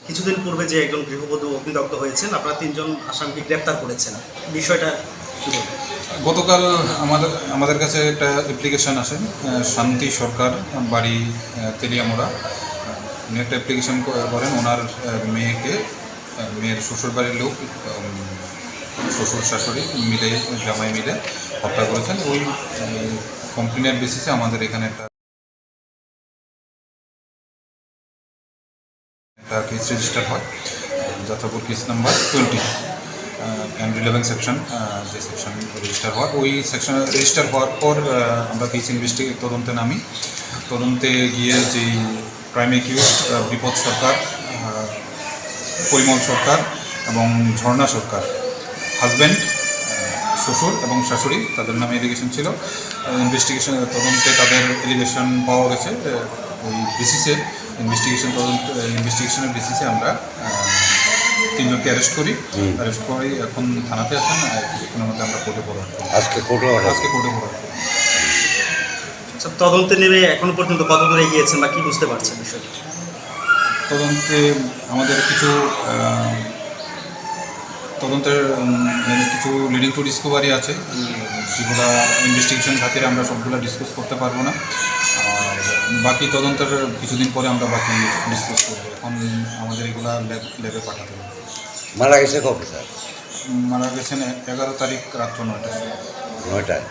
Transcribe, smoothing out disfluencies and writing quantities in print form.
কিছুদিন পূর্বে যে একজন গৃহবধূ অগ্নিদগ্ধ হয়েছেন, আপনারা 3 জন আসামিকে গ্রেপ্তার করেছেন, বিষয়টা কি বলবেন? গতকাল আমাদের কাছে একটা অ্যাপ্লিকেশন আসে, শান্তি সরকার, বাড়ি তেলিয়ামোড়া। উনি একটা অ্যাপ্লিকেশন করেন ওনার মেয়ের শ্বশুরবাড়ির লোক, শ্বশুর শাশুড়ি মিলে, জামাই মিলে হত্যা করেছেন। ওই কমপ্লেনের বেসিসে আমাদের এখানে একটা কেস রেজিস্টার হয়, যথাপুর কেস নাম্বার 20 অ্যান্ড 11 সেকশন, যে সেকশন রেজিস্টার হওয়ার, ওই সেকশন রেজিস্টার হওয়ার পর আমরা কেস তদন্তে নামি। তদন্তে গিয়ে যেই প্রাইম অ্যাকিউজড বিপদ সরকার, পরিমল সরকার এবং ঝর্ণা সরকার, হাজব্যান্ড, শ্বশুর এবং শাশুড়ি, তাদের নামে এলিগেশন ছিল। ইনভেস্টিগেশনের তদন্তে তাদের এলিগেশন পাওয়া গেছে। ওই বেসিসে ইনভেস্টিগেশনের বেসিসে আমরা 3 জনকে অ্যারেস্ট করি। অ্যারেস্ট করে এখন থানাতে আছেন, কিছুক্ষণের মধ্যে আমরা কোর্টে পড়া আজকে কোর্টে পড়া। আচ্ছা, তদন্তে নেমে এখনো পর্যন্ত কত দূরে এগিয়েছেন বা কি বুঝতে পারছেন বিষয়টা? তদন্তে আমাদের তদন্তের কিছু লিডিং টু ডিসকভারি আছে, যেগুলো ইনভেস্টিগেশন খাতিরে আমরা সবগুলো ডিসকাস করতে পারবো না। আর বাকি তদন্তের কিছুদিন পরে আমরা বাকি ডিসকাস করবো। এখন আমাদের এগুলা ল্যাবে পাঠাতে হবে। মারা গেছে কবে স্যার? মারা গেছেন 11 তারিখ রাত্র 9টায়।